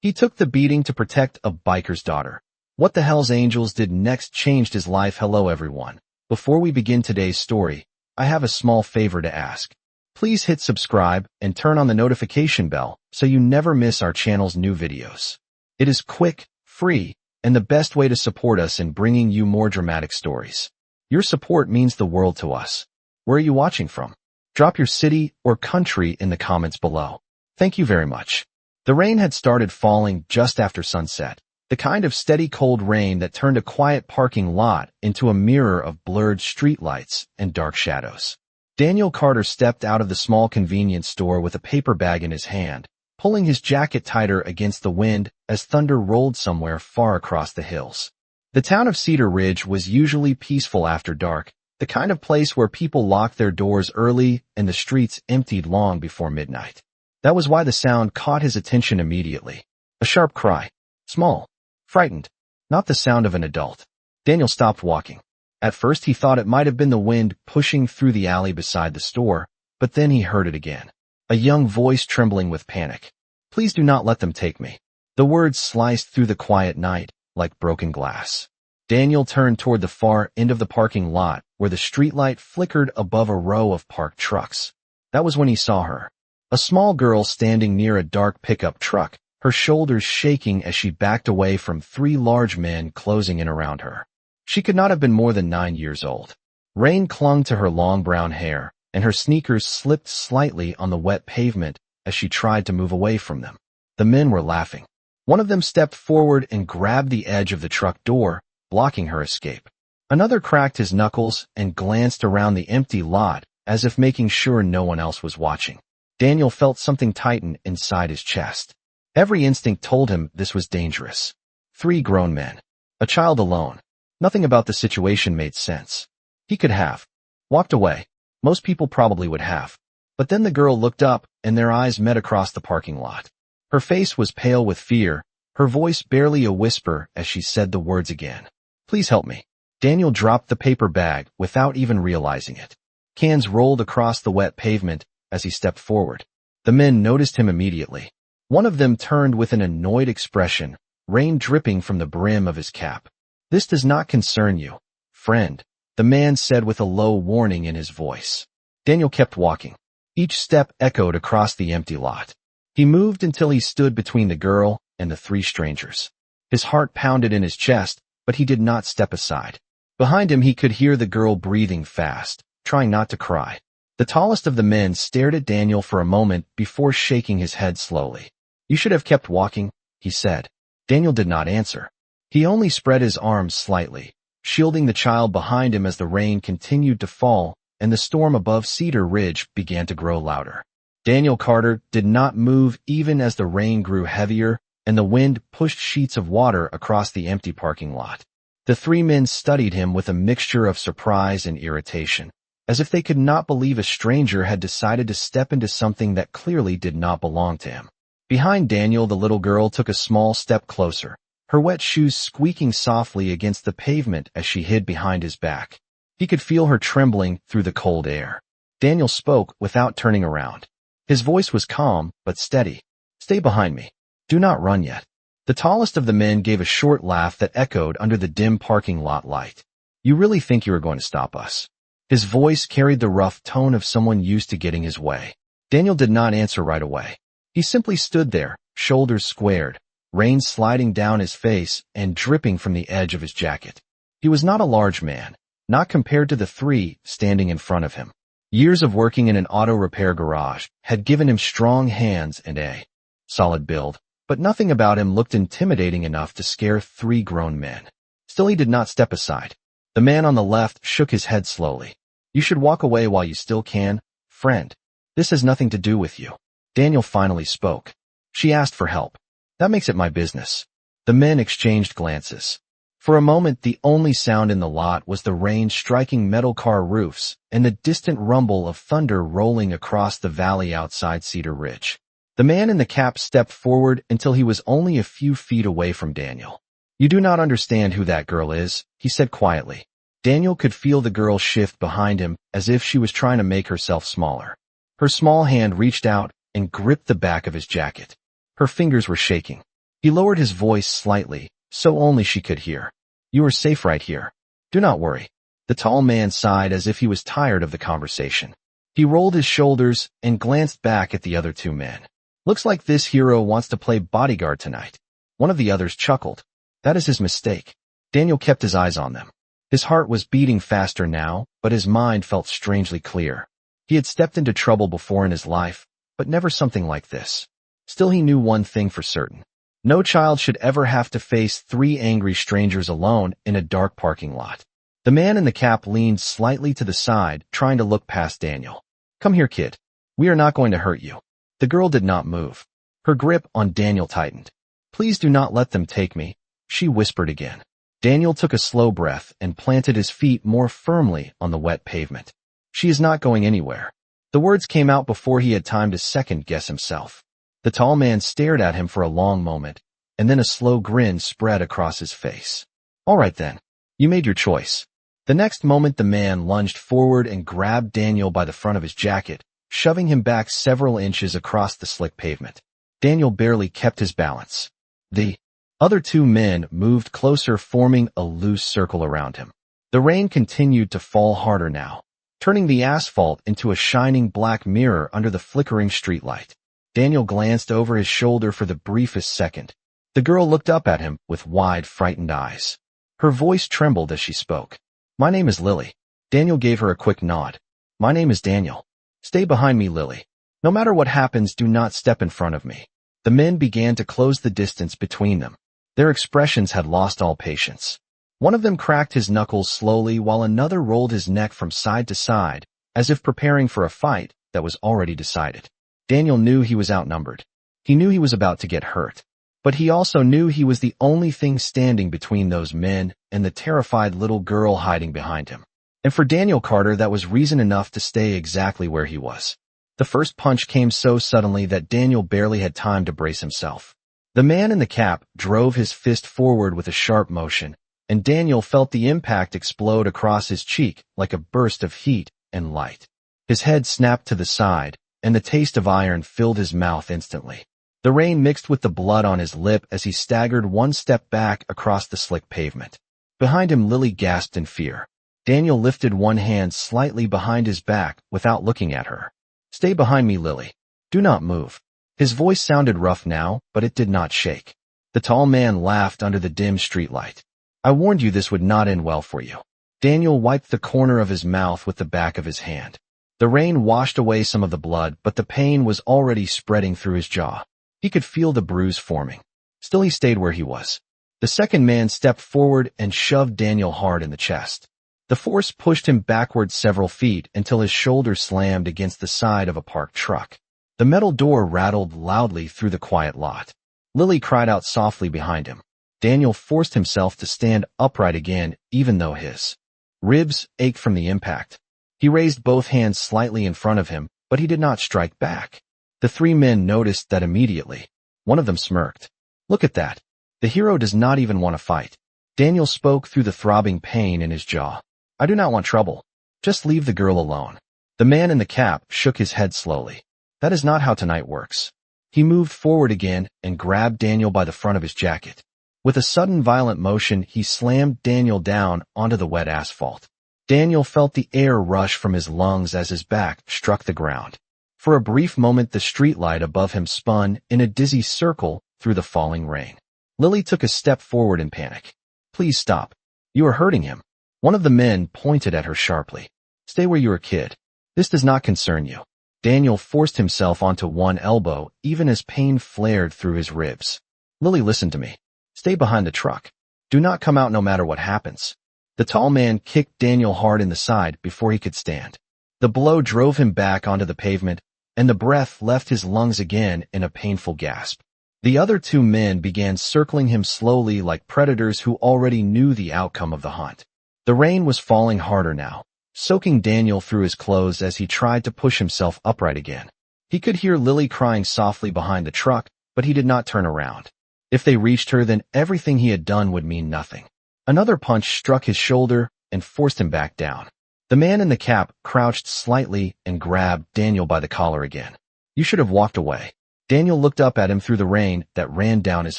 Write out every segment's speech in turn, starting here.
He took the beating to protect a biker's daughter. What the Hell's Angels did next changed his life. Hello everyone. Before we begin today's story, I have a small favor to ask. Please hit subscribe and turn on the notification bell so you never miss our channel's new videos. It is quick, free, and the best way to support us in bringing you more dramatic stories. Your support means the world to us. Where are you watching from? Drop your city or country in the comments below. Thank you very much. The rain had started falling just after sunset, the kind of steady cold rain that turned a quiet parking lot into a mirror of blurred streetlights and dark shadows. Daniel Carter stepped out of the small convenience store with a paper bag in his hand, pulling his jacket tighter against the wind as thunder rolled somewhere far across the hills. The town of Cedar Ridge was usually peaceful after dark, the kind of place where people locked their doors early and the streets emptied long before midnight. That was why the sound caught his attention immediately. A sharp cry. Small. Frightened. Not the sound of an adult. Daniel stopped walking. At first he thought it might have been the wind pushing through the alley beside the store, but then he heard it again. A young voice trembling with panic. Please do not let them take me. The words sliced through the quiet night like broken glass. Daniel turned toward the far end of the parking lot where the streetlight flickered above a row of parked trucks. That was when he saw her. A small girl standing near a dark pickup truck, her shoulders shaking as she backed away from three large men closing in around her. She could not have been more than 9 years old. Rain clung to her long brown hair, and her sneakers slipped slightly on the wet pavement as she tried to move away from them. The men were laughing. One of them stepped forward and grabbed the edge of the truck door, blocking her escape. Another cracked his knuckles and glanced around the empty lot as if making sure no one else was watching. Daniel felt something tighten inside his chest. Every instinct told him this was dangerous. 3 grown men. A child alone. Nothing about the situation made sense. He could have walked away. Most people probably would have. But then the girl looked up and their eyes met across the parking lot. Her face was pale with fear, her voice barely a whisper as she said the words again. Please help me. Daniel dropped the paper bag without even realizing it. Cans rolled across the wet pavement as he stepped forward. The men noticed him immediately. One of them turned with an annoyed expression, rain dripping from the brim of his cap. This does not concern you, friend, the man said with a low warning in his voice. Daniel kept walking. Each step echoed across the empty lot. He moved until he stood between the girl and the 3 strangers. His heart pounded in his chest, but he did not step aside. Behind him he could hear the girl breathing fast, trying not to cry. The tallest of the men stared at Daniel for a moment before shaking his head slowly. You should have kept walking, he said. Daniel did not answer. He only spread his arms slightly, shielding the child behind him as the rain continued to fall and the storm above Cedar Ridge began to grow louder. Daniel Carter did not move even as the rain grew heavier and the wind pushed sheets of water across the empty parking lot. The 3 men studied him with a mixture of surprise and irritation, as if they could not believe a stranger had decided to step into something that clearly did not belong to him. Behind Daniel, the little girl took a small step closer, her wet shoes squeaking softly against the pavement as she hid behind his back. He could feel her trembling through the cold air. Daniel spoke without turning around. His voice was calm but steady. Stay behind me. Do not run yet. The tallest of the men gave a short laugh that echoed under the dim parking lot light. You really think you are going to stop us? His voice carried the rough tone of someone used to getting his way. Daniel did not answer right away. He simply stood there, shoulders squared, rain sliding down his face and dripping from the edge of his jacket. He was not a large man, not compared to the 3 standing in front of him. Years of working in an auto repair garage had given him strong hands and a solid build, but nothing about him looked intimidating enough to scare 3 grown men. Still, he did not step aside. The man on the left shook his head slowly. You should walk away while you still can, friend. This has nothing to do with you. Daniel finally spoke. She asked for help. That makes it my business. The men exchanged glances. For a moment, the only sound in the lot was the rain striking metal car roofs and the distant rumble of thunder rolling across the valley outside Cedar Ridge. The man in the cap stepped forward until he was only a few feet away from Daniel. You do not understand who that girl is, he said quietly. Daniel could feel the girl shift behind him as if she was trying to make herself smaller. Her small hand reached out and gripped the back of his jacket. Her fingers were shaking. He lowered his voice slightly, so only she could hear. You are safe right here. Do not worry. The tall man sighed as if he was tired of the conversation. He rolled his shoulders and glanced back at the other two men. Looks like this hero wants to play bodyguard tonight. One of the others chuckled. That is his mistake. Daniel kept his eyes on them. His heart was beating faster now, but his mind felt strangely clear. He had stepped into trouble before in his life, but never something like this. Still, he knew one thing for certain. No child should ever have to face 3 angry strangers alone in a dark parking lot. The man in the cap leaned slightly to the side, trying to look past Daniel. Come here, kid. We are not going to hurt you. The girl did not move. Her grip on Daniel tightened. Please do not let them take me, she whispered again. Daniel took a slow breath and planted his feet more firmly on the wet pavement. She is not going anywhere. The words came out before he had time to second-guess himself. The tall man stared at him for a long moment, and then a slow grin spread across his face. All right then. You made your choice. The next moment the man lunged forward and grabbed Daniel by the front of his jacket, shoving him back several inches across the slick pavement. Daniel barely kept his balance. The other 2 men moved closer, forming a loose circle around him. The rain continued to fall harder now, turning the asphalt into a shining black mirror under the flickering streetlight. Daniel glanced over his shoulder for the briefest second. The girl looked up at him with wide, frightened eyes. Her voice trembled as she spoke. My name is Lily. Daniel gave her a quick nod. My name is Daniel. Stay behind me, Lily. No matter what happens, do not step in front of me. The men began to close the distance between them. Their expressions had lost all patience. One of them cracked his knuckles slowly while another rolled his neck from side to side, as if preparing for a fight that was already decided. Daniel knew he was outnumbered. He knew he was about to get hurt. But he also knew he was the only thing standing between those men and the terrified little girl hiding behind him. And for Daniel Carter, that was reason enough to stay exactly where he was. The first punch came so suddenly that Daniel barely had time to brace himself. The man in the cap drove his fist forward with a sharp motion, and Daniel felt the impact explode across his cheek like a burst of heat and light. His head snapped to the side, and the taste of iron filled his mouth instantly. The rain mixed with the blood on his lip as he staggered one step back across the slick pavement. Behind him, Lily gasped in fear. Daniel lifted one hand slightly behind his back without looking at her. Stay behind me, Lily. Do not move. His voice sounded rough now, but it did not shake. The tall man laughed under the dim streetlight. I warned you this would not end well for you. Daniel wiped the corner of his mouth with the back of his hand. The rain washed away some of the blood, but the pain was already spreading through his jaw. He could feel the bruise forming. Still, he stayed where he was. The second man stepped forward and shoved Daniel hard in the chest. The force pushed him backward several feet until his shoulder slammed against the side of a parked truck. The metal door rattled loudly through the quiet lot. Lily cried out softly behind him. Daniel forced himself to stand upright again, even though his ribs ached from the impact. He raised both hands slightly in front of him, but he did not strike back. The 3 men noticed that immediately. One of them smirked. Look at that. The hero does not even want to fight. Daniel spoke through the throbbing pain in his jaw. I do not want trouble. Just leave the girl alone. The man in the cap shook his head slowly. That is not how tonight works. He moved forward again and grabbed Daniel by the front of his jacket. With a sudden violent motion, he slammed Daniel down onto the wet asphalt. Daniel felt the air rush from his lungs as his back struck the ground. For a brief moment, the streetlight above him spun in a dizzy circle through the falling rain. Lily took a step forward in panic. Please stop. You are hurting him. One of the men pointed at her sharply. Stay where you are, kid. This does not concern you. Daniel forced himself onto one elbow, even as pain flared through his ribs. Lily, listen to me. Stay behind the truck. Do not come out no matter what happens. The tall man kicked Daniel hard in the side before he could stand. The blow drove him back onto the pavement, and the breath left his lungs again in a painful gasp. The other 2 men began circling him slowly like predators who already knew the outcome of the hunt. The rain was falling harder now, soaking Daniel through his clothes as he tried to push himself upright again. He could hear Lily crying softly behind the truck, but he did not turn around. If they reached her, then everything he had done would mean nothing. Another punch struck his shoulder and forced him back down. The man in the cap crouched slightly and grabbed Daniel by the collar again. You should have walked away. Daniel looked up at him through the rain that ran down his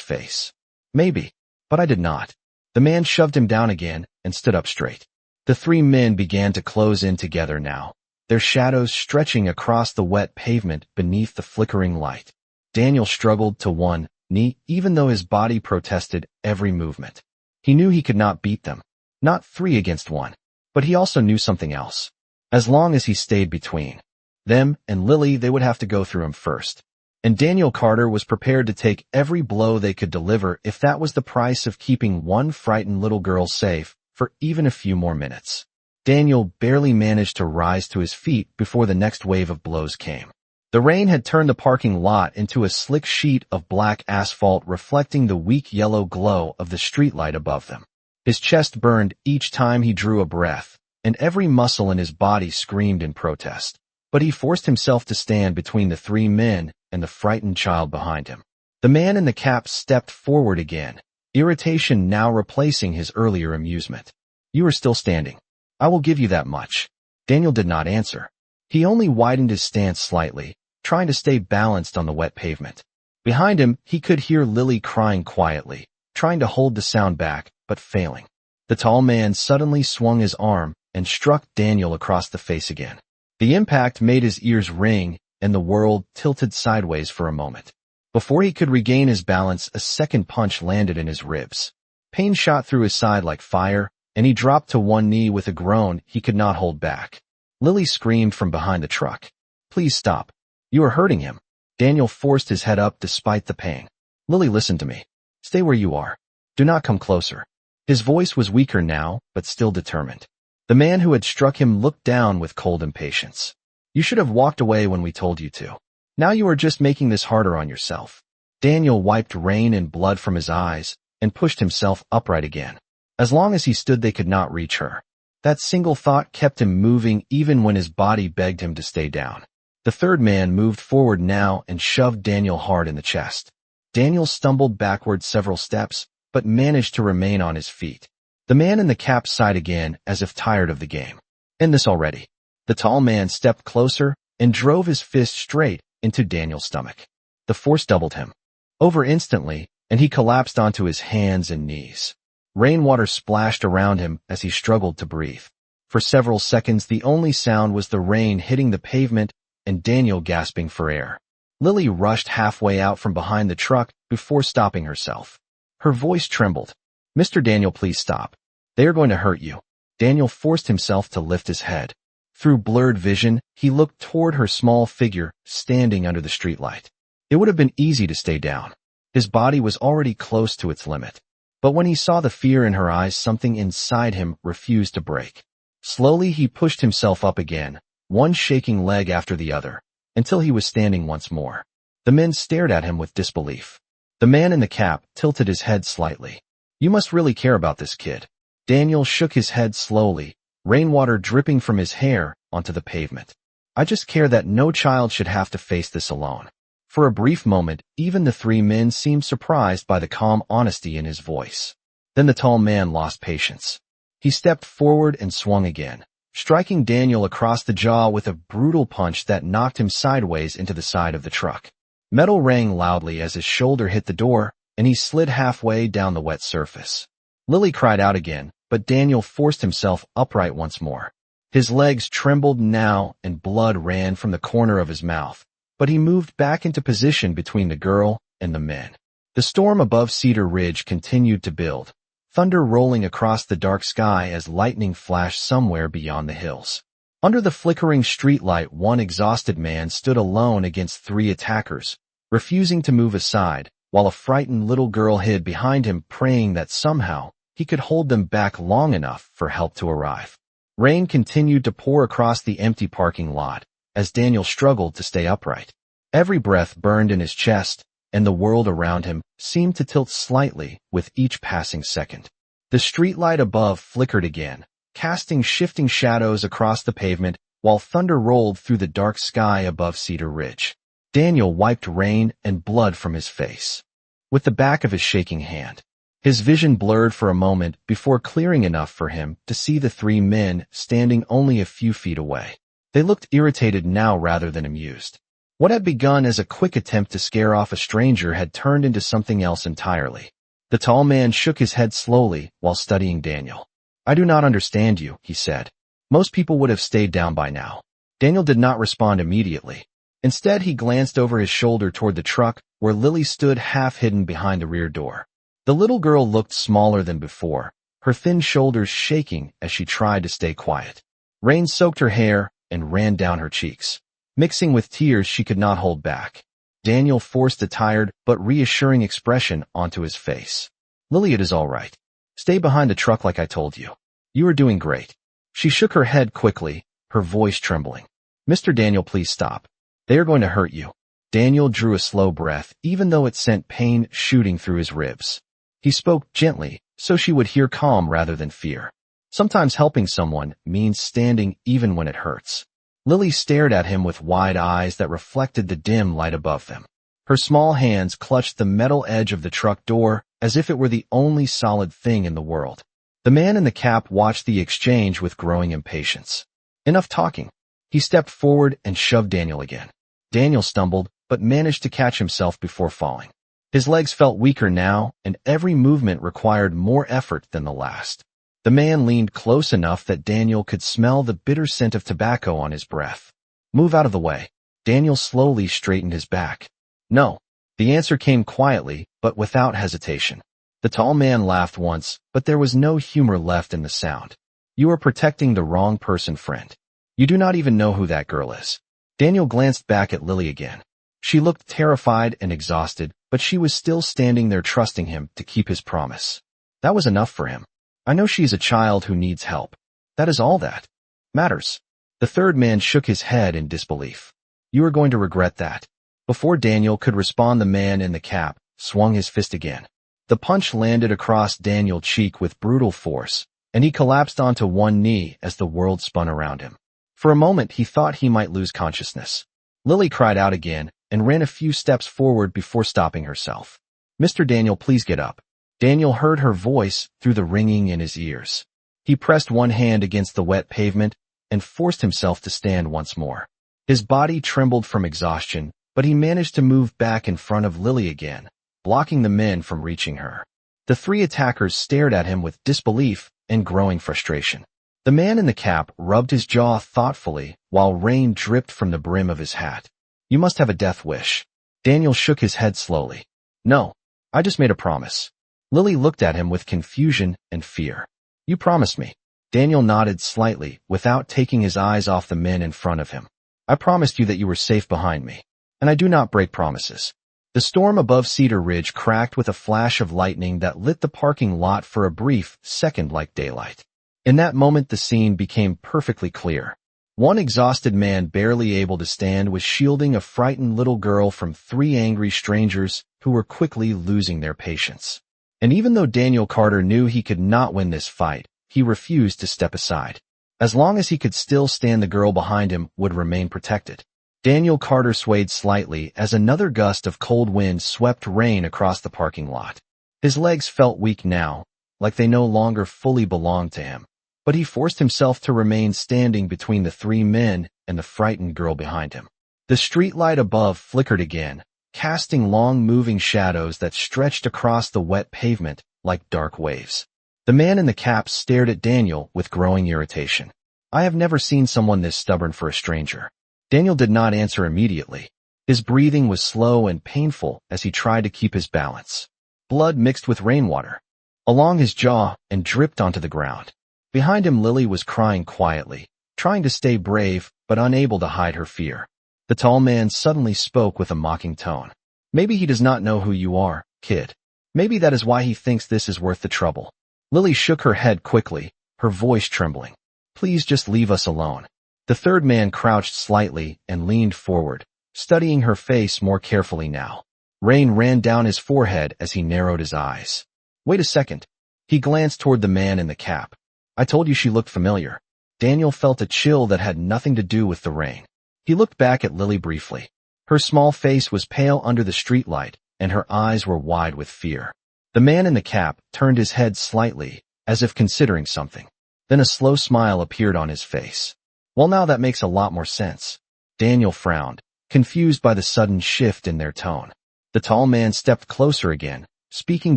face. Maybe, but I did not. The man shoved him down again and stood up straight. The three men began to close in together now, their shadows stretching across the wet pavement beneath the flickering light. Daniel struggled to one knee, even though his body protested every movement. He knew he could not beat them, not 3 against 1, but he also knew something else. As long as he stayed between them and Lily, they would have to go through him first. And Daniel Carter was prepared to take every blow they could deliver if that was the price of keeping one frightened little girl safe for even a few more minutes. Daniel barely managed to rise to his feet before the next wave of blows came. The rain had turned the parking lot into a slick sheet of black asphalt reflecting the weak yellow glow of the streetlight above them. His chest burned each time he drew a breath, and every muscle in his body screamed in protest. But he forced himself to stand between the three men and the frightened child behind him. The man in the cap stepped forward again, irritation now replacing his earlier amusement. "You are still standing. I will give you that much." Daniel did not answer. He only widened his stance slightly, trying to stay balanced on the wet pavement. Behind him, he could hear Lily crying quietly, trying to hold the sound back, but failing. The tall man suddenly swung his arm and struck Daniel across the face again. The impact made his ears ring, and the world tilted sideways for a moment. Before he could regain his balance, a second punch landed in his ribs. Pain shot through his side like fire, and he dropped to one knee with a groan he could not hold back. Lily screamed from behind the truck. "Please stop. You are hurting him." Daniel forced his head up despite the pain. "Lily, listen to me. Stay where you are. Do not come closer." His voice was weaker now, but still determined. The man who had struck him looked down with cold impatience. "You should have walked away when we told you to. Now you are just making this harder on yourself." Daniel wiped rain and blood from his eyes and pushed himself upright again. As long as he stood, they could not reach her. That single thought kept him moving even when his body begged him to stay down. The third man moved forward now and shoved Daniel hard in the chest. Daniel stumbled backward several steps, but managed to remain on his feet. The man in the cap sighed again, as if tired of the game. "End this already." The tall man stepped closer and drove his fist straight into Daniel's stomach. The force doubled him over instantly, and he collapsed onto his hands and knees. Rainwater splashed around him as he struggled to breathe. For several seconds, the only sound was the rain hitting the pavement and Daniel gasping for air. Lily rushed halfway out from behind the truck before stopping herself. Her voice trembled. "Mr. Daniel, please stop. They are going to hurt you." Daniel forced himself to lift his head. Through blurred vision, he looked toward her small figure standing under the streetlight. It would have been easy to stay down. His body was already close to its limit. But when he saw the fear in her eyes, something inside him refused to break. Slowly he pushed himself up again, one shaking leg after the other, until he was standing once more. The men stared at him with disbelief. The man in the cap tilted his head slightly. "You must really care about this kid." Daniel shook his head slowly, rainwater dripping from his hair onto the pavement. "I just care that no child should have to face this alone." For a brief moment, even the three men seemed surprised by the calm honesty in his voice. Then the tall man lost patience. He stepped forward and swung again, striking Daniel across the jaw with a brutal punch that knocked him sideways into the side of the truck. Metal rang loudly as his shoulder hit the door, and he slid halfway down the wet surface. Lily cried out again, but Daniel forced himself upright once more. His legs trembled now, and blood ran from the corner of his mouth, but he moved back into position between the girl and the men. The storm above Cedar Ridge continued to build, thunder rolling across the dark sky as lightning flashed somewhere beyond the hills. Under the flickering streetlight, one exhausted man stood alone against three attackers, refusing to move aside, while a frightened little girl hid behind him, praying that somehow he could hold them back long enough for help to arrive. Rain continued to pour across the empty parking lot as Daniel struggled to stay upright. Every breath burned in his chest, and the world around him seemed to tilt slightly with each passing second. The streetlight above flickered again, casting shifting shadows across the pavement while thunder rolled through the dark sky above Cedar Ridge. Daniel wiped rain and blood from his face with the back of his shaking hand. His vision blurred for a moment before clearing enough for him to see the three men standing only a few feet away. They looked irritated now rather than amused. What had begun as a quick attempt to scare off a stranger had turned into something else entirely. The tall man shook his head slowly while studying Daniel. "I do not understand you," he said. "Most people would have stayed down by now." Daniel did not respond immediately. Instead, he glanced over his shoulder toward the truck, where Lily stood half-hidden behind the rear door. The little girl looked smaller than before, her thin shoulders shaking as she tried to stay quiet. Rain soaked her hair and ran down her cheeks, mixing with tears she could not hold back. Daniel forced a tired but reassuring expression onto his face. "Lily, it is all right. Stay behind the truck like I told you. You are doing great." She shook her head quickly, her voice trembling. "Mr. Daniel, please stop. They are going to hurt you." Daniel drew a slow breath, even though it sent pain shooting through his ribs. He spoke gently, so she would hear calm rather than fear. Sometimes helping someone means standing even when it hurts. Lily stared at him with wide eyes that reflected the dim light above them. Her small hands clutched the metal edge of the truck door as if it were the only solid thing in the world. The man in the cap watched the exchange with growing impatience. Enough talking. He stepped forward and shoved Daniel again. Daniel stumbled, but managed to catch himself before falling. His legs felt weaker now, and every movement required more effort than the last. The man leaned close enough that Daniel could smell the bitter scent of tobacco on his breath. "Move out of the way." Daniel slowly straightened his back. "No." The answer came quietly, but without hesitation. The tall man laughed once, but there was no humor left in the sound. "You are protecting the wrong person, friend. You do not even know who that girl is." Daniel glanced back at Lily again. She looked terrified and exhausted, but she was still standing there trusting him to keep his promise. That was enough for him. "I know she is a child who needs help. That is all that matters." The third man shook his head in disbelief. "You are going to regret that." Before Daniel could respond, the man in the cap swung his fist again. The punch landed across Daniel's cheek with brutal force, and he collapsed onto one knee as the world spun around him. For a moment, he thought he might lose consciousness. Lily cried out again and ran a few steps forward before stopping herself. "Mr. Daniel, please get up." Daniel heard her voice through the ringing in his ears. He pressed one hand against the wet pavement and forced himself to stand once more. His body trembled from exhaustion, but he managed to move back in front of Lily again, blocking the men from reaching her. The three attackers stared at him with disbelief and growing frustration. The man in the cap rubbed his jaw thoughtfully while rain dripped from the brim of his hat. "You must have a death wish." Daniel shook his head slowly. "No, I just made a promise." Lily looked at him with confusion and fear. "You promised me." Daniel nodded slightly without taking his eyes off the men in front of him. "I promised you that you were safe behind me, and I do not break promises." The storm above Cedar Ridge cracked with a flash of lightning that lit the parking lot for a brief second like daylight. In that moment, the scene became perfectly clear. One exhausted man, barely able to stand, was shielding a frightened little girl from three angry strangers who were quickly losing their patience. And even though Daniel Carter knew he could not win this fight, he refused to step aside. As long as he could still stand, the girl behind him would remain protected. Daniel Carter swayed slightly as another gust of cold wind swept rain across the parking lot. His legs felt weak now, like they no longer fully belonged to him, but he forced himself to remain standing between the three men and the frightened girl behind him. The streetlight above flickered again, casting long moving shadows that stretched across the wet pavement like dark waves. The man in the cap stared at Daniel with growing irritation. "I have never seen someone this stubborn for a stranger." Daniel did not answer immediately. His breathing was slow and painful as he tried to keep his balance. Blood mixed with rainwater along his jaw and dripped onto the ground. Behind him, Lily was crying quietly, trying to stay brave but unable to hide her fear. The tall man suddenly spoke with a mocking tone. "Maybe he does not know who you are, kid. Maybe that is why he thinks this is worth the trouble." Lily shook her head quickly, her voice trembling. "Please just leave us alone." The third man crouched slightly and leaned forward, studying her face more carefully now. Rain ran down his forehead as he narrowed his eyes. "Wait a second." He glanced toward the man in the cap. "I told you she looked familiar." Daniel felt a chill that had nothing to do with the rain. He looked back at Lily briefly. Her small face was pale under the streetlight, and her eyes were wide with fear. The man in the cap turned his head slightly, as if considering something. Then a slow smile appeared on his face. "Well, now that makes a lot more sense." Daniel frowned. confused by the sudden shift in their tone. The tall man stepped closer again, speaking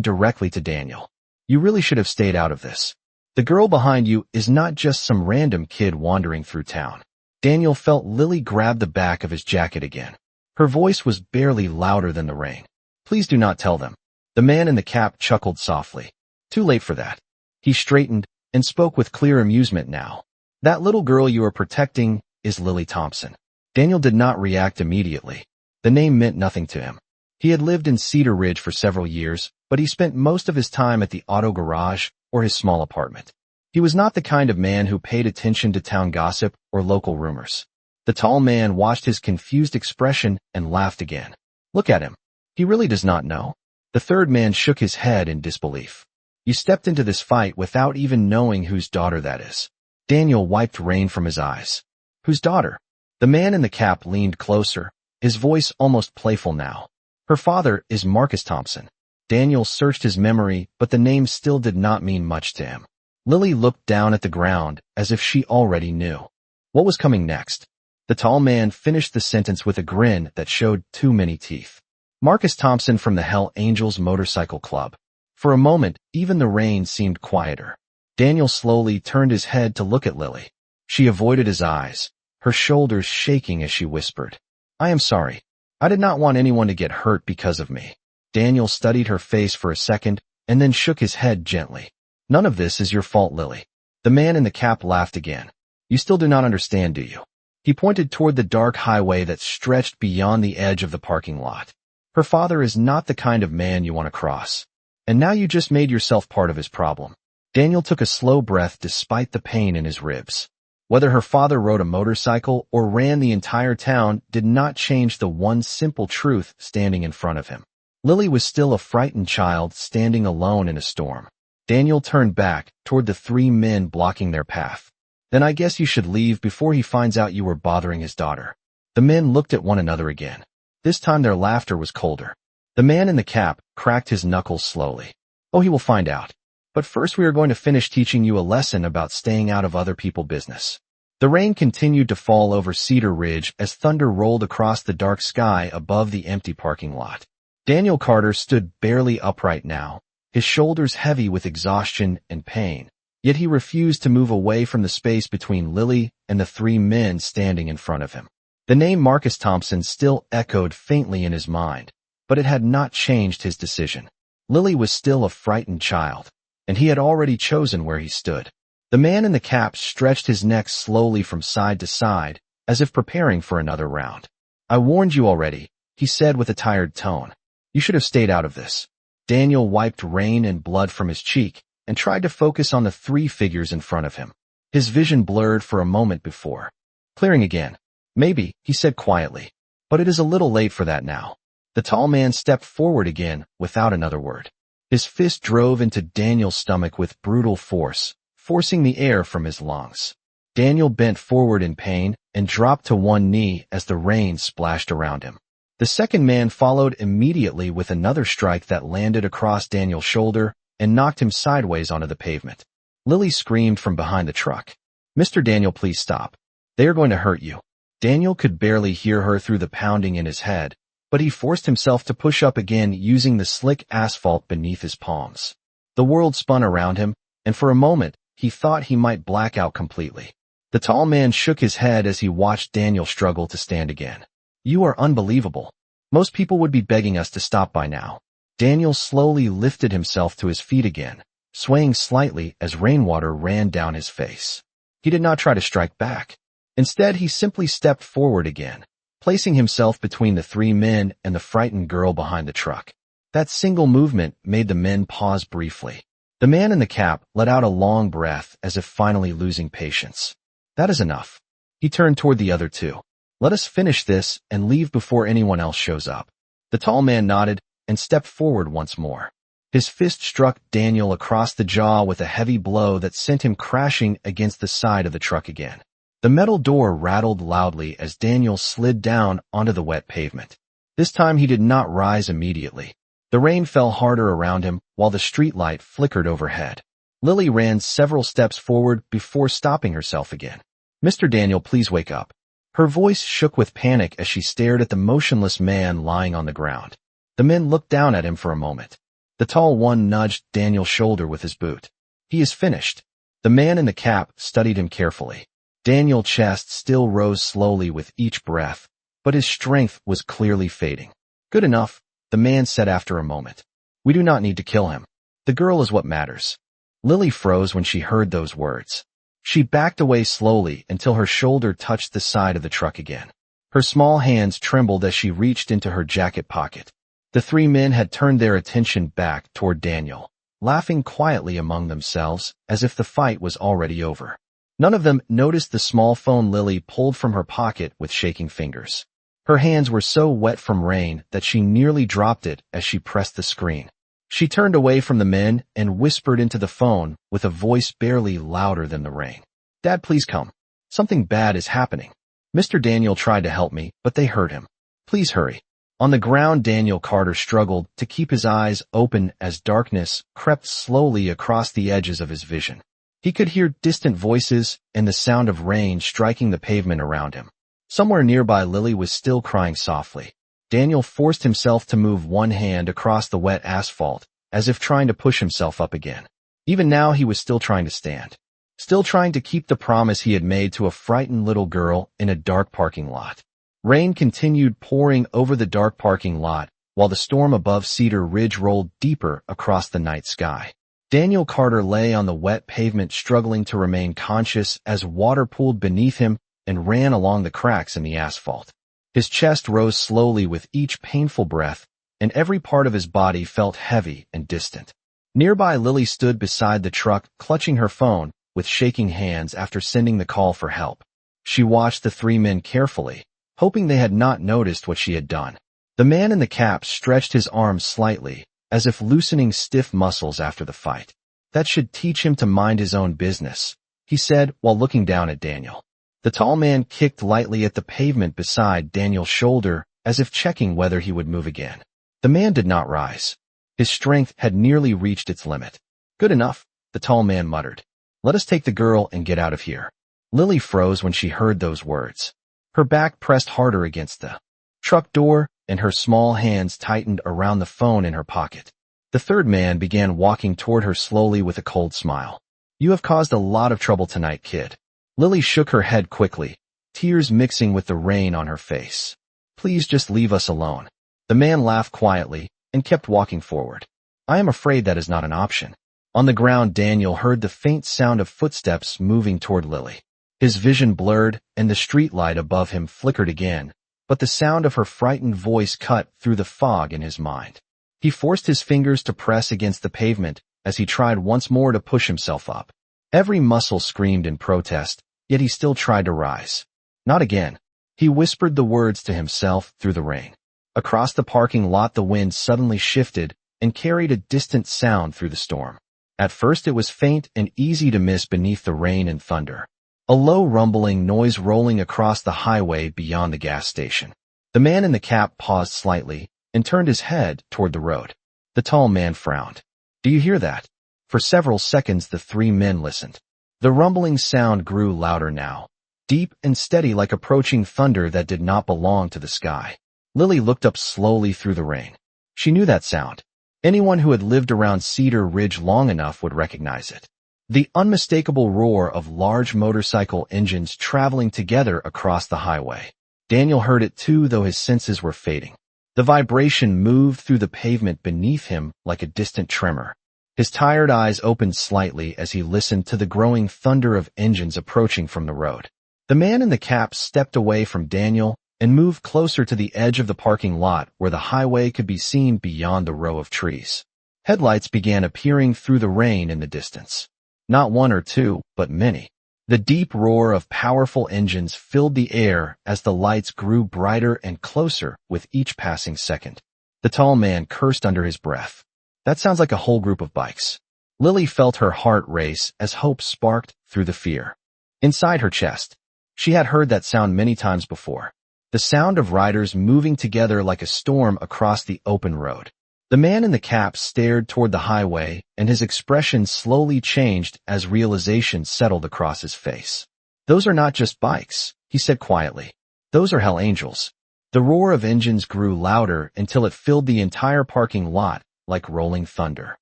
directly to Daniel. You really should have stayed out of this. The girl behind you is not just some random kid wandering through town. Daniel felt Lily grab the back of his jacket again. Her voice was barely louder than the rain. Please do not tell them. The man in the cap chuckled softly. Too late for that. He straightened and spoke with clear amusement now. That little girl you are protecting is Lily Thompson. Daniel did not react immediately. The name meant nothing to him. He had lived in Cedar Ridge for several years, but he spent most of his time at the auto garage or his small apartment. He was not the kind of man who paid attention to town gossip or local rumors. The tall man watched his confused expression and laughed again. Look at him. He really does not know. The third man shook his head in disbelief. You stepped into this fight without even knowing whose daughter that is. Daniel wiped rain from his eyes. Whose daughter? The man in the cap leaned closer, his voice almost playful now. Her father is Marcus Thompson. Daniel searched his memory, but the name still did not mean much to him. Lily looked down at the ground as if she already knew. What was coming next? The tall man finished the sentence with a grin that showed too many teeth. Marcus Thompson from the Hell Angels Motorcycle Club. For a moment, even the rain seemed quieter. Daniel slowly turned his head to look at Lily. She avoided his eyes, her shoulders shaking as she whispered, I am sorry. I did not want anyone to get hurt because of me. Daniel studied her face for a second and then shook his head gently. None of this is your fault, Lily. The man in the cap laughed again. You still do not understand, do you? He pointed toward the dark highway that stretched beyond the edge of the parking lot. Her father is not the kind of man you want to cross. And now you just made yourself part of his problem. Daniel took a slow breath despite the pain in his ribs. Whether her father rode a motorcycle or ran the entire town did not change the one simple truth standing in front of him. Lily was still a frightened child standing alone in a storm. Daniel turned back toward the three men blocking their path. Then I guess you should leave before he finds out you were bothering his daughter. The men looked at one another again. This time their laughter was colder. The man in the cap cracked his knuckles slowly. Oh, he will find out. But first we are going to finish teaching you a lesson about staying out of other people's business. The rain continued to fall over Cedar Ridge as thunder rolled across the dark sky above the empty parking lot. Daniel Carter stood barely upright now, his shoulders heavy with exhaustion and pain, yet he refused to move away from the space between Lily and the three men standing in front of him. The name Marcus Thompson still echoed faintly in his mind, but it had not changed his decision. Lily was still a frightened child, and he had already chosen where he stood. The man in the cap stretched his neck slowly from side to side, as if preparing for another round. I warned you already, he said with a tired tone. You should have stayed out of this. Daniel wiped rain and blood from his cheek and tried to focus on the three figures in front of him. His vision blurred for a moment before clearing again. Maybe, he said quietly, but it is a little late for that now. The tall man stepped forward again without another word. His fist drove into Daniel's stomach with brutal force, forcing the air from his lungs. Daniel bent forward in pain and dropped to one knee as the rain splashed around him. The second man followed immediately with another strike that landed across Daniel's shoulder and knocked him sideways onto the pavement. Lily screamed from behind the truck. Mr. Daniel, please stop. They are going to hurt you. Daniel could barely hear her through the pounding in his head, but he forced himself to push up again using the slick asphalt beneath his palms. The world spun around him, and for a moment, he thought he might black out completely. The tall man shook his head as he watched Daniel struggle to stand again. You are unbelievable. Most people would be begging us to stop by now. Daniel slowly lifted himself to his feet again, swaying slightly as rainwater ran down his face. He did not try to strike back. Instead, he simply stepped forward again, placing himself between the three men and the frightened girl behind the truck. That single movement made the men pause briefly. The man in the cap let out a long breath as if finally losing patience. That is enough. He turned toward the other two. Let us finish this and leave before anyone else shows up. The tall man nodded and stepped forward once more. His fist struck Daniel across the jaw with a heavy blow that sent him crashing against the side of the truck again. The metal door rattled loudly as Daniel slid down onto the wet pavement. This time he did not rise immediately. The rain fell harder around him while the streetlight flickered overhead. Lily ran several steps forward before stopping herself again. Mr. Daniel, please wake up. Her voice shook with panic as she stared at the motionless man lying on the ground. The men looked down at him for a moment. The tall one nudged Daniel's shoulder with his boot. "He is finished." The man in the cap studied him carefully. Daniel's chest still rose slowly with each breath, but his strength was clearly fading. "Good enough," the man said after a moment. "We do not need to kill him. The girl is what matters." Lily froze when she heard those words. She backed away slowly until her shoulder touched the side of the truck again. Her small hands trembled as she reached into her jacket pocket. The three men had turned their attention back toward Daniel, laughing quietly among themselves as if the fight was already over. None of them noticed the small phone Lily pulled from her pocket with shaking fingers. Her hands were so wet from rain that she nearly dropped it as she pressed the screen. She turned away from the men and whispered into the phone with a voice barely louder than the rain. "Dad, please come. Something bad is happening. Mr. Daniel tried to help me, but they hurt him. Please hurry." On the ground, Daniel Carter struggled to keep his eyes open as darkness crept slowly across the edges of his vision. He could hear distant voices and the sound of rain striking the pavement around him. Somewhere nearby, Lily was still crying softly. Daniel forced himself to move one hand across the wet asphalt, as if trying to push himself up again. Even now, he was still trying to stand. Still trying to keep the promise he had made to a frightened little girl in a dark parking lot. Rain continued pouring over the dark parking lot, while the storm above Cedar Ridge rolled deeper across the night sky. Daniel Carter lay on the wet pavement struggling to remain conscious as water pooled beneath him and ran along the cracks in the asphalt. His chest rose slowly with each painful breath, and every part of his body felt heavy and distant. Nearby, Lily stood beside the truck, clutching her phone with shaking hands after sending the call for help. She watched the three men carefully, hoping they had not noticed what she had done. The man in the cap stretched his arms slightly, as if loosening stiff muscles after the fight. "That should teach him to mind his own business," he said while looking down at Daniel. The tall man kicked lightly at the pavement beside Daniel's shoulder, as if checking whether he would move again. The man did not rise. His strength had nearly reached its limit. "Good enough," the tall man muttered. "Let us take the girl and get out of here." Lily froze when she heard those words. Her back pressed harder against the truck door, and her small hands tightened around the phone in her pocket. The third man began walking toward her slowly with a cold smile. "You have caused a lot of trouble tonight, kid." Lily shook her head quickly, tears mixing with the rain on her face. "Please just leave us alone." The man laughed quietly and kept walking forward. "I am afraid that is not an option." On the ground, Daniel heard the faint sound of footsteps moving toward Lily. His vision blurred, and the street light above him flickered again, but the sound of her frightened voice cut through the fog in his mind. He forced his fingers to press against the pavement as he tried once more to push himself up. Every muscle screamed in protest, yet he still tried to rise. "Not again." He whispered the words to himself through the rain. Across the parking lot, the wind suddenly shifted and carried a distant sound through the storm. At first, it was faint and easy to miss beneath the rain and thunder. A low rumbling noise rolling across the highway beyond the gas station. The man in the cap paused slightly and turned his head toward the road. The tall man frowned. "Do you hear that?" For several seconds, the three men listened. The rumbling sound grew louder now, deep and steady like approaching thunder that did not belong to the sky. Lily looked up slowly through the rain. She knew that sound. Anyone who had lived around Cedar Ridge long enough would recognize it. The unmistakable roar of large motorcycle engines traveling together across the highway. Daniel heard it too, though his senses were fading. The vibration moved through the pavement beneath him like a distant tremor. His tired eyes opened slightly as he listened to the growing thunder of engines approaching from the road. The man in the cap stepped away from Daniel and moved closer to the edge of the parking lot where the highway could be seen beyond the row of trees. Headlights began appearing through the rain in the distance. Not one or two, but many. The deep roar of powerful engines filled the air as the lights grew brighter and closer with each passing second. The tall man cursed under his breath. "That sounds like a whole group of bikes." Lily felt her heart race as hope sparked through the fear. Inside her chest, she had heard that sound many times before. The sound of riders moving together like a storm across the open road. The man in the cap stared toward the highway, and his expression slowly changed as realization settled across his face. "Those are not just bikes," he said quietly. Those are Hell Angels. The roar of engines grew louder until it filled the entire parking lot like rolling thunder.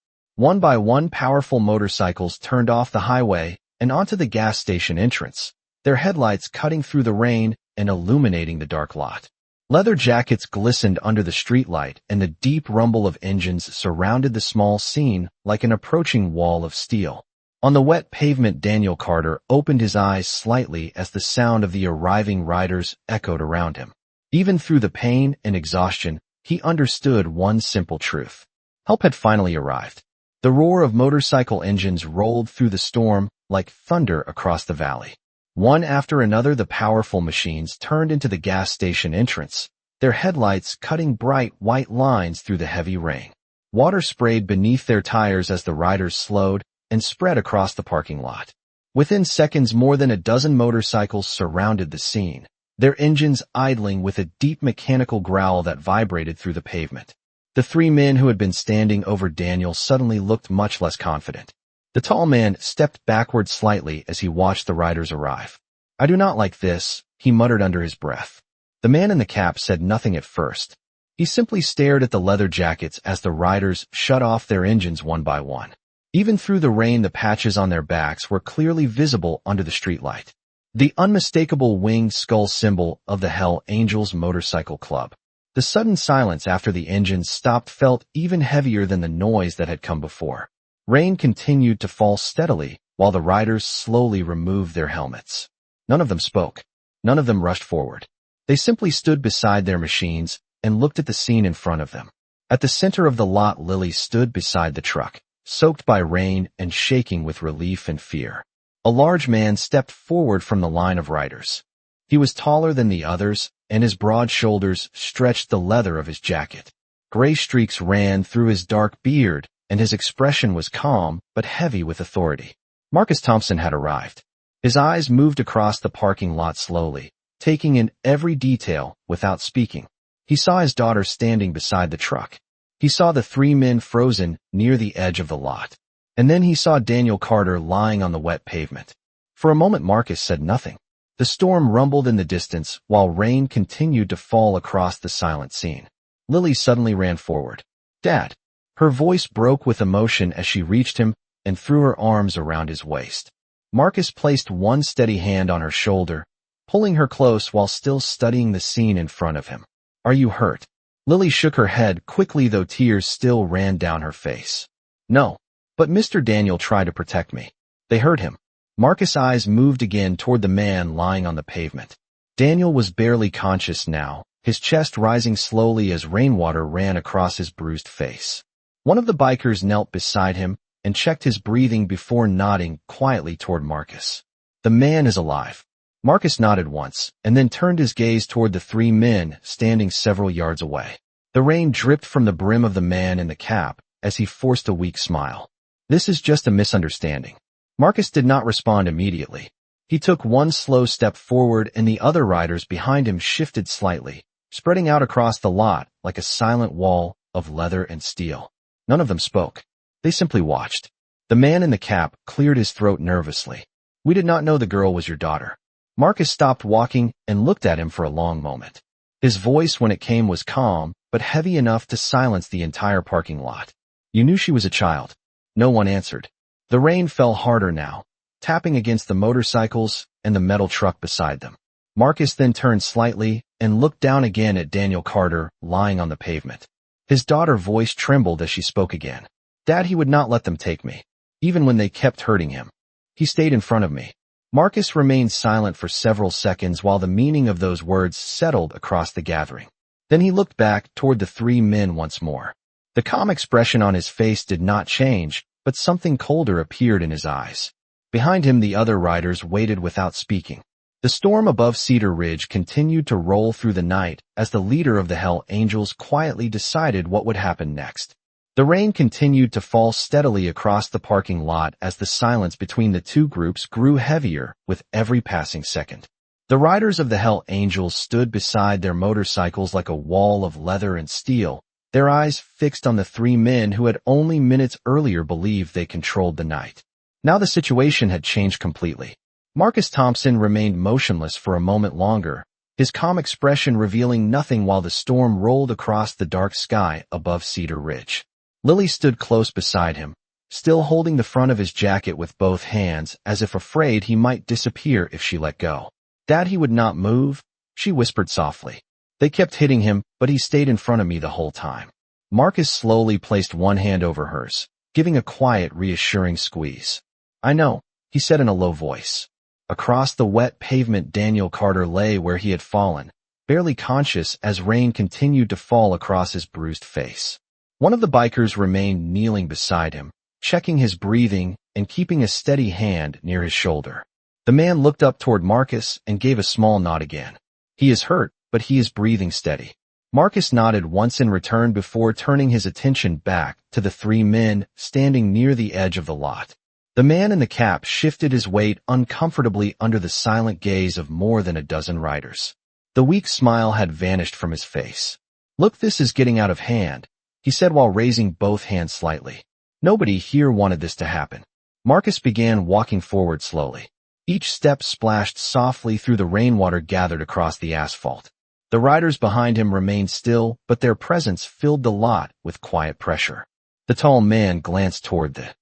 One by one, powerful motorcycles turned off the highway and onto the gas station entrance, their headlights cutting through the rain and illuminating the dark lot. Leather jackets glistened under the streetlight, and the deep rumble of engines surrounded the small scene like an approaching wall of steel. On the wet pavement, Daniel Carter opened his eyes slightly as the sound of the arriving riders echoed around him. Even through the pain and exhaustion, he understood one simple truth. Help had finally arrived. The roar of motorcycle engines rolled through the storm like thunder across the valley. One after another, the powerful machines turned into the gas station entrance, their headlights cutting bright white lines through the heavy rain. Water sprayed beneath their tires as the riders slowed and spread across the parking lot. Within seconds, more than a dozen motorcycles surrounded the scene, their engines idling with a deep mechanical growl that vibrated through the pavement. The three men who had been standing over Daniel suddenly looked much less confident. The tall man stepped backward slightly as he watched the riders arrive. "I do not like this," he muttered under his breath. The man in the cap said nothing at first. He simply stared at the leather jackets as the riders shut off their engines one by one. Even through the rain, the patches on their backs were clearly visible under the streetlight. The unmistakable winged skull symbol of the Hell Angels Motorcycle Club. The sudden silence after the engines stopped felt even heavier than the noise that had come before. Rain continued to fall steadily while the riders slowly removed their helmets. None of them spoke. None of them rushed forward. They simply stood beside their machines and looked at the scene in front of them. At the center of the lot, Lily stood beside the truck, soaked by rain and shaking with relief and fear. A large man stepped forward from the line of riders. He was taller than the others, and his broad shoulders stretched the leather of his jacket. Gray streaks ran through his dark beard, and his expression was calm but heavy with authority. Marcus Thompson had arrived. His eyes moved across the parking lot slowly, taking in every detail without speaking. He saw his daughter standing beside the truck. He saw the three men frozen near the edge of the lot. And then he saw Daniel Carter lying on the wet pavement. For a moment, Marcus said nothing. The storm rumbled in the distance while rain continued to fall across the silent scene. Lily suddenly ran forward. "Dad." Her voice broke with emotion as she reached him and threw her arms around his waist. Marcus placed one steady hand on her shoulder, pulling her close while still studying the scene in front of him. "Are you hurt?" Lily shook her head quickly, though tears still ran down her face. "No, but Mr. Daniel tried to protect me. They hurt him." Marcus' eyes moved again toward the man lying on the pavement. Daniel was barely conscious now, his chest rising slowly as rainwater ran across his bruised face. One of the bikers knelt beside him and checked his breathing before nodding quietly toward Marcus. "The man is alive." Marcus nodded once, and then turned his gaze toward the three men standing several yards away. The rain dripped from the brim of the man in the cap as he forced a weak smile. "This is just a misunderstanding." Marcus did not respond immediately. He took one slow step forward, and the other riders behind him shifted slightly, spreading out across the lot like a silent wall of leather and steel. None of them spoke. They simply watched. The man in the cap cleared his throat nervously. "We did not know the girl was your daughter." Marcus stopped walking and looked at him for a long moment. His voice, when it came, was calm, but heavy enough to silence the entire parking lot. "You knew she was a child." No one answered. The rain fell harder now, tapping against the motorcycles and the metal truck beside them. Marcus then turned slightly and looked down again at Daniel Carter lying on the pavement. His daughter's voice trembled as she spoke again. "Dad, he would not let them take me, even when they kept hurting him. He stayed in front of me." Marcus remained silent for several seconds while the meaning of those words settled across the gathering. Then he looked back toward the three men once more. The calm expression on his face did not change, but something colder appeared in his eyes. Behind him, the other riders waited without speaking. The storm above Cedar Ridge continued to roll through the night as the leader of the Hell Angels quietly decided what would happen next. The rain continued to fall steadily across the parking lot as the silence between the two groups grew heavier with every passing second. The riders of the Hell Angels stood beside their motorcycles like a wall of leather and steel, their eyes fixed on the three men who had only minutes earlier believed they controlled the night. Now the situation had changed completely. Marcus Thompson remained motionless for a moment longer, his calm expression revealing nothing while the storm rolled across the dark sky above Cedar Ridge. Lily stood close beside him, still holding the front of his jacket with both hands as if afraid he might disappear if she let go. "Dad, he would not move," she whispered softly. "They kept hitting him, but he stayed in front of me the whole time." Marcus slowly placed one hand over hers, giving a quiet, reassuring squeeze. "I know," he said in a low voice. Across the wet pavement, Daniel Carter lay where he had fallen, barely conscious as rain continued to fall across his bruised face. One of the bikers remained kneeling beside him, checking his breathing and keeping a steady hand near his shoulder. The man looked up toward Marcus and gave a small nod again. "He is hurt, but he is breathing steady." Marcus nodded once in return before turning his attention back to the three men standing near the edge of the lot. The man in the cap shifted his weight uncomfortably under the silent gaze of more than a dozen riders. The weak smile had vanished from his face. "Look, this is getting out of hand," he said while raising both hands slightly. "Nobody here wanted this to happen." Marcus began walking forward slowly. Each step splashed softly through the rainwater gathered across the asphalt. The riders behind him remained still, but their presence filled the lot with quiet pressure. The tall man glanced toward the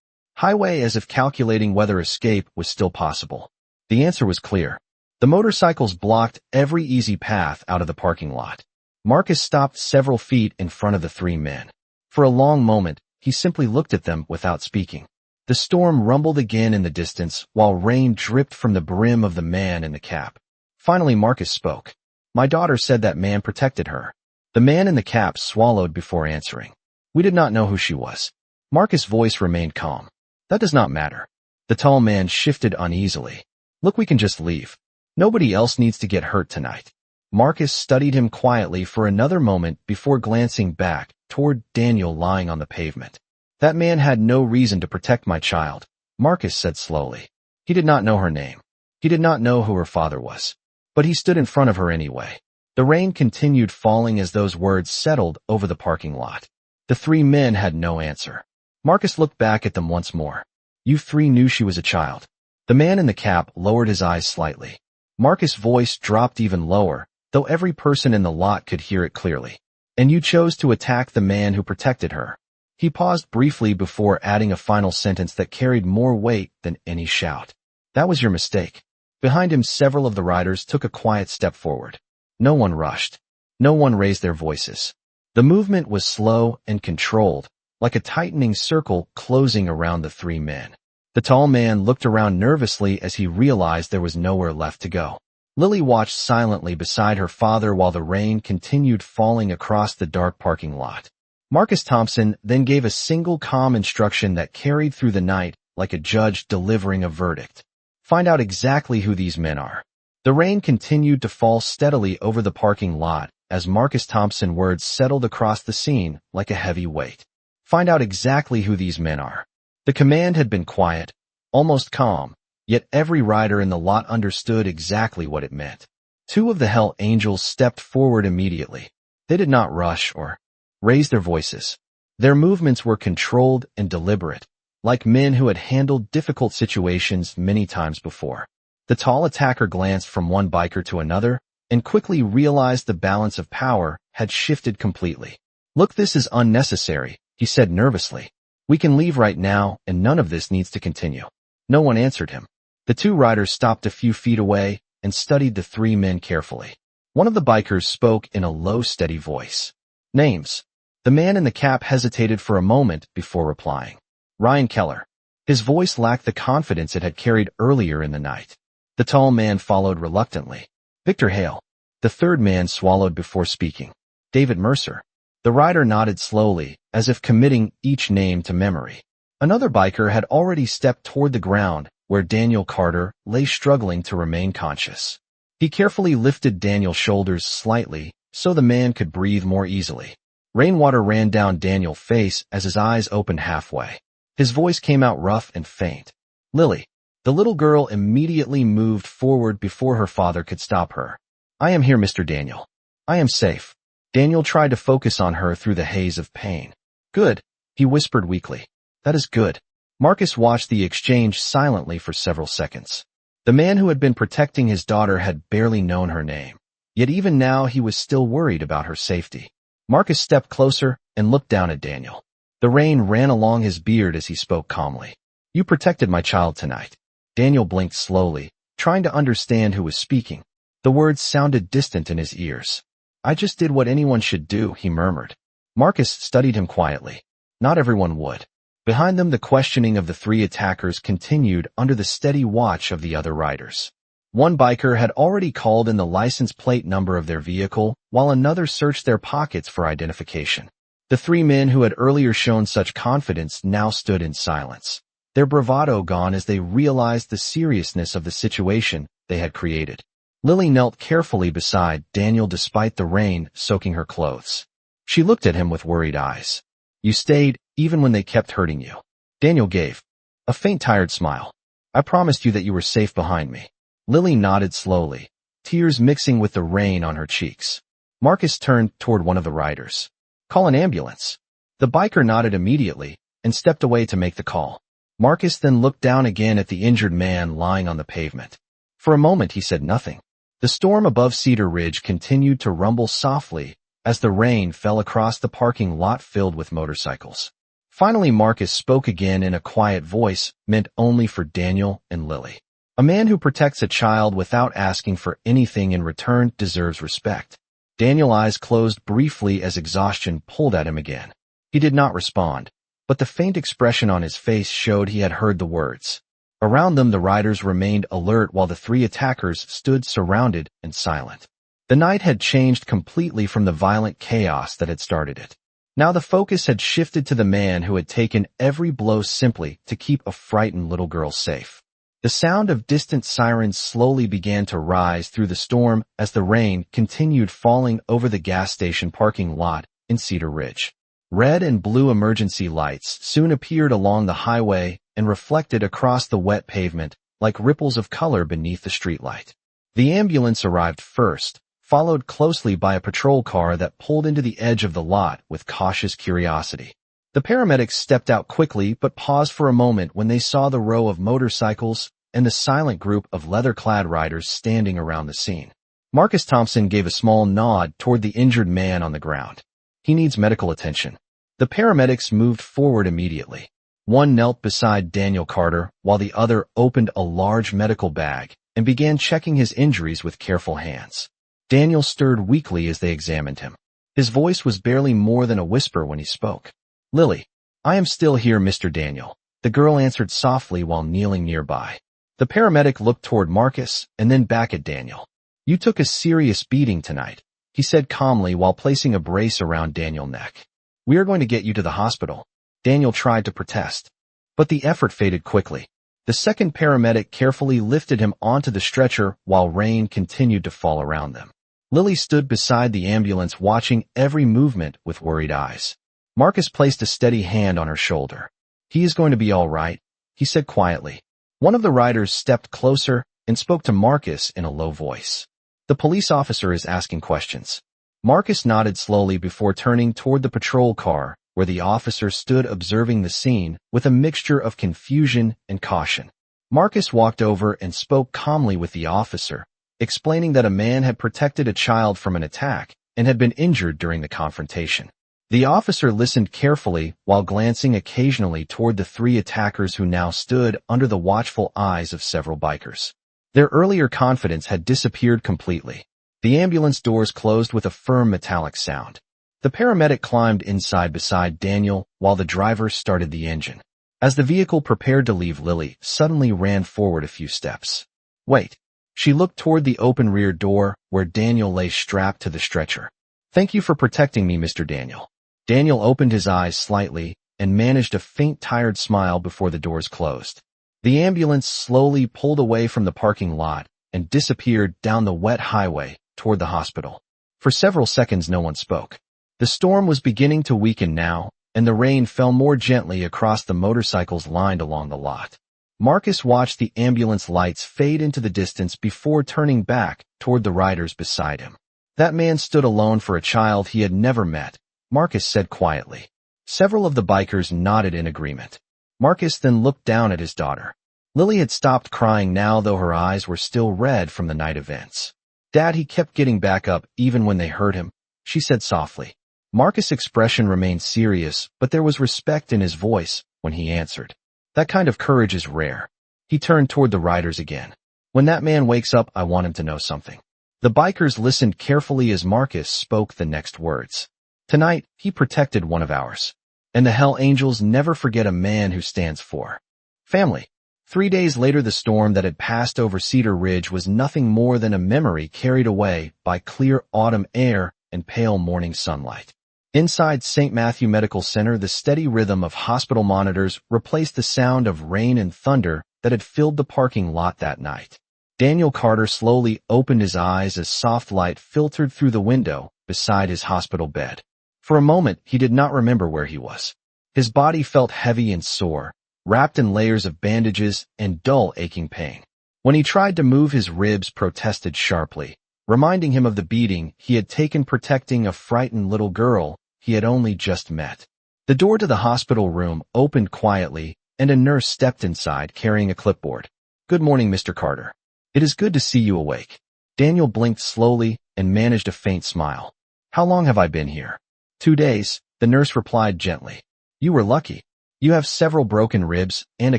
highway as if calculating whether escape was still possible. The answer was clear. The motorcycles blocked every easy path out of the parking lot. Marcus stopped several feet in front of the three men. For a long moment, he simply looked at them without speaking. The storm rumbled again in the distance while rain dripped from the brim of the man in the cap. Finally, Marcus spoke. "My daughter said that man protected her." The man in the cap swallowed before answering. "We did not know who she was." Marcus' voice remained calm. "That does not matter." The tall man shifted uneasily. "Look, we can just leave. Nobody else needs to get hurt tonight." Marcus studied him quietly for another moment before glancing back toward Daniel lying on the pavement. "That man had no reason to protect my child," Marcus said slowly. "He did not know her name. He did not know who her father was. But he stood in front of her anyway." The rain continued falling as those words settled over the parking lot. The three men had no answer. Marcus looked back at them once more. "You three knew she was a child." The man in the cap lowered his eyes slightly. Marcus' voice dropped even lower, though every person in the lot could hear it clearly. "And you chose to attack the man who protected her." He paused briefly before adding a final sentence that carried more weight than any shout. "That was your mistake." Behind him, several of the riders took a quiet step forward. No one rushed. No one raised their voices. The movement was slow and controlled, like a tightening circle closing around the three men. The tall man looked around nervously as he realized there was nowhere left to go. Lily watched silently beside her father while the rain continued falling across the dark parking lot. Marcus Thompson then gave a single calm instruction that carried through the night like a judge delivering a verdict. "Find out exactly who these men are." The rain continued to fall steadily over the parking lot as Marcus Thompson's words settled across the scene like a heavy weight. "Find out exactly who these men are." The command had been quiet, almost calm, yet every rider in the lot understood exactly what it meant. Two of the Hell Angels stepped forward immediately. They did not rush or raise their voices. Their movements were controlled and deliberate, like men who had handled difficult situations many times before. The tall attacker glanced from one biker to another and quickly realized the balance of power had shifted completely. "Look, this is unnecessary," he said nervously. "We can leave right now, and none of this needs to continue." No one answered him. The two riders stopped a few feet away and studied the three men carefully. One of the bikers spoke in a low, steady voice. "Names." The man in the cap hesitated for a moment before replying. "Ryan Keller." His voice lacked the confidence it had carried earlier in the night. The tall man followed reluctantly. "Victor Hale." The third man swallowed before speaking. "David Mercer." The rider nodded slowly, as if committing each name to memory. Another biker had already stepped toward the ground, where Daniel Carter lay struggling to remain conscious. He carefully lifted Daniel's shoulders slightly so the man could breathe more easily. Rainwater ran down Daniel's face as his eyes opened halfway. His voice came out rough and faint. "Lily." The little girl immediately moved forward before her father could stop her. "I am here, Mr. Daniel. I am safe." Daniel tried to focus on her through the haze of pain. "Good," he whispered weakly. "That is good." Marcus watched the exchange silently for several seconds. The man who had been protecting his daughter had barely known her name. Yet even now he was still worried about her safety. Marcus stepped closer and looked down at Daniel. The rain ran along his beard as he spoke calmly. "You protected my child tonight." Daniel blinked slowly, trying to understand who was speaking. The words sounded distant in his ears. "I just did what anyone should do," he murmured. Marcus studied him quietly. Not everyone would. Behind them, the questioning of the three attackers continued under the steady watch of the other riders. One biker had already called in the license plate number of their vehicle, while another searched their pockets for identification. The three men who had earlier shown such confidence now stood in silence, their bravado gone as they realized the seriousness of the situation they had created. Lily knelt carefully beside Daniel despite the rain soaking her clothes. She looked at him with worried eyes. "You stayed, even when they kept hurting you." Daniel gave a faint, tired smile. "I promised you that you were safe behind me." Lily nodded slowly, tears mixing with the rain on her cheeks. Marcus turned toward one of the riders. "Call an ambulance." The biker nodded immediately and stepped away to make the call. Marcus then looked down again at the injured man lying on the pavement. For a moment he said nothing. The storm above Cedar Ridge continued to rumble softly as the rain fell across the parking lot filled with motorcycles. Finally Marcus spoke again in a quiet voice meant only for Daniel and Lily. "A man who protects a child without asking for anything in return deserves respect." Daniel's eyes closed briefly as exhaustion pulled at him again. He did not respond, but the faint expression on his face showed he had heard the words. Around them the riders remained alert while the three attackers stood surrounded and silent. The night had changed completely from the violent chaos that had started it. Now the focus had shifted to the man who had taken every blow simply to keep a frightened little girl safe. The sound of distant sirens slowly began to rise through the storm as the rain continued falling over the gas station parking lot in Cedar Ridge. Red and blue emergency lights soon appeared along the highway and reflected across the wet pavement like ripples of color beneath the streetlight. The ambulance arrived first, followed closely by a patrol car that pulled into the edge of the lot with cautious curiosity. The paramedics stepped out quickly but paused for a moment when they saw the row of motorcycles and the silent group of leather-clad riders standing around the scene. Marcus Thompson gave a small nod toward the injured man on the ground. "He needs medical attention." The paramedics moved forward immediately. One knelt beside Daniel Carter while the other opened a large medical bag and began checking his injuries with careful hands. Daniel stirred weakly as they examined him. His voice was barely more than a whisper when he spoke. "Lily, I am still here, Mr. Daniel," the girl answered softly while kneeling nearby. The paramedic looked toward Marcus and then back at Daniel. "You took a serious beating tonight," he said calmly while placing a brace around Daniel's neck. "We are going to get you to the hospital." Daniel tried to protest, but the effort faded quickly. The second paramedic carefully lifted him onto the stretcher while rain continued to fall around them. Lily stood beside the ambulance watching every movement with worried eyes. Marcus placed a steady hand on her shoulder. "He is going to be all right," he said quietly. One of the riders stepped closer and spoke to Marcus in a low voice. "The police officer is asking questions." Marcus nodded slowly before turning toward the patrol car, where the officer stood observing the scene with a mixture of confusion and caution. Marcus walked over and spoke calmly with the officer, explaining that a man had protected a child from an attack and had been injured during the confrontation. The officer listened carefully while glancing occasionally toward the three attackers who now stood under the watchful eyes of several bikers. Their earlier confidence had disappeared completely. The ambulance doors closed with a firm metallic sound. The paramedic climbed inside beside Daniel while the driver started the engine. As the vehicle prepared to leave, Lily suddenly ran forward a few steps. "Wait." She looked toward the open rear door where Daniel lay strapped to the stretcher. "Thank you for protecting me, Mr. Daniel." Daniel opened his eyes slightly and managed a faint, tired smile before the doors closed. The ambulance slowly pulled away from the parking lot and disappeared down the wet highway toward the hospital. For several seconds no one spoke. The storm was beginning to weaken now, and the rain fell more gently across the motorcycles lined along the lot. Marcus watched the ambulance lights fade into the distance before turning back toward the riders beside him. "That man stood alone for a child he had never met," Marcus said quietly. Several of the bikers nodded in agreement. Marcus then looked down at his daughter. Lily had stopped crying now, though her eyes were still red from the night events. Dad, he kept getting back up even when they hurt him, she said softly. Marcus' expression remained serious, but there was respect in his voice when he answered. That kind of courage is rare. He turned toward the riders again. When that man wakes up, I want him to know something. The bikers listened carefully as Marcus spoke the next words. Tonight, he protected one of ours. And the Hell Angels never forget a man who stands for family. 3 days later, the storm that had passed over Cedar Ridge was nothing more than a memory carried away by clear autumn air and pale morning sunlight. Inside St. Matthew Medical Center, the steady rhythm of hospital monitors replaced the sound of rain and thunder that had filled the parking lot that night. Daniel Carter slowly opened his eyes as soft light filtered through the window beside his hospital bed. For a moment, he did not remember where he was. His body felt heavy and sore, wrapped in layers of bandages and dull aching pain. When he tried to move, his ribs protested sharply, reminding him of the beating he had taken protecting a frightened little girl he had only just met. The door to the hospital room opened quietly, and a nurse stepped inside carrying a clipboard. Good morning, Mr. Carter. It is good to see you awake. Daniel blinked slowly and managed a faint smile. How long have I been here? 2 days, the nurse replied gently. You were lucky. You have several broken ribs and a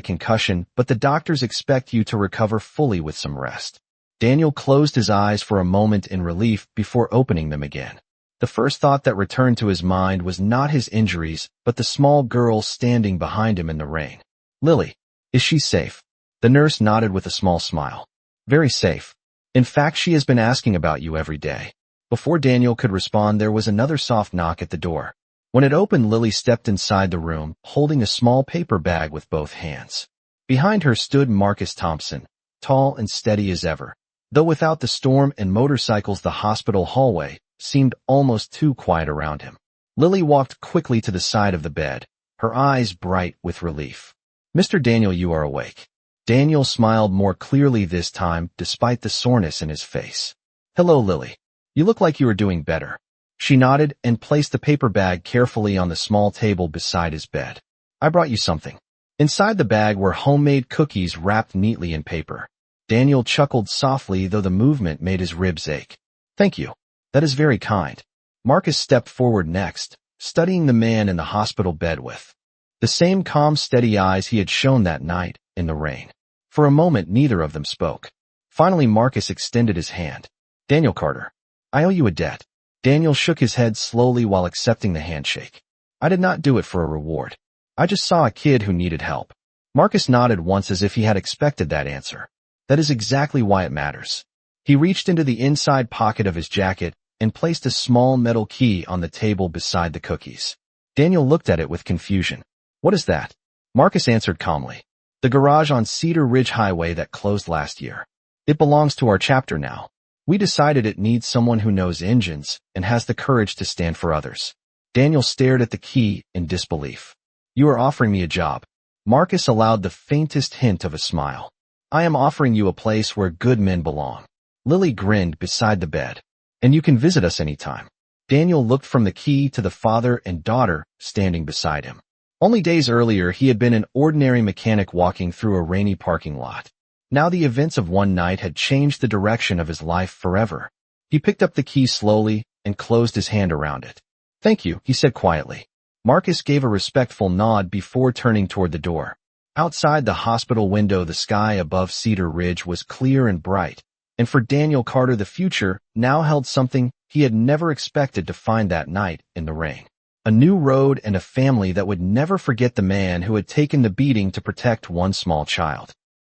concussion, but the doctors expect you to recover fully with some rest. Daniel closed his eyes for a moment in relief before opening them again. The first thought that returned to his mind was not his injuries, but the small girl standing behind him in the rain. Lily, is she safe? The nurse nodded with a small smile. Very safe. In fact, she has been asking about you every day. Before Daniel could respond, there was another soft knock at the door. When it opened, Lily stepped inside the room, holding a small paper bag with both hands. Behind her stood Marcus Thompson, tall and steady as ever. Though without the storm and motorcycles, the hospital hallway seemed almost too quiet around him. Lily walked quickly to the side of the bed, her eyes bright with relief. Mr. Daniel, you are awake. Daniel smiled more clearly this time, despite the soreness in his face. Hello, Lily. You look like you are doing better. She nodded and placed the paper bag carefully on the small table beside his bed. I brought you something. Inside the bag were homemade cookies wrapped neatly in paper. Daniel chuckled softly, though the movement made his ribs ache. Thank you. That is very kind. Marcus stepped forward next, studying the man in the hospital bed with the same calm, steady eyes he had shown that night in the rain. For a moment, neither of them spoke. Finally, Marcus extended his hand. Daniel Carter, I owe you a debt. Daniel shook his head slowly while accepting the handshake. I did not do it for a reward. I just saw a kid who needed help. Marcus nodded once as if he had expected that answer. That is exactly why it matters. He reached into the inside pocket of his jacket and placed a small metal key on the table beside the cookies. Daniel looked at it with confusion. What is that? Marcus answered calmly. The garage on Cedar Ridge Highway that closed last year. It belongs to our chapter now. We decided it needs someone who knows engines and has the courage to stand for others. Daniel stared at the key in disbelief. You are offering me a job. Marcus allowed the faintest hint of a smile. I am offering you a place where good men belong. Lily grinned beside the bed. And you can visit us anytime. Daniel looked from the key to the father and daughter standing beside him. Only days earlier, he had been an ordinary mechanic walking through a rainy parking lot. Now the events of one night had changed the direction of his life forever. He picked up the key slowly and closed his hand around it. Thank you, he said quietly. Marcus gave a respectful nod before turning toward the door. Outside the hospital window, the sky above Cedar Ridge was clear and bright, and for Daniel Carter, the future now held something he had never expected to find that night in the rain. A new road and a family that would never forget the man who had taken the beating to protect one small child.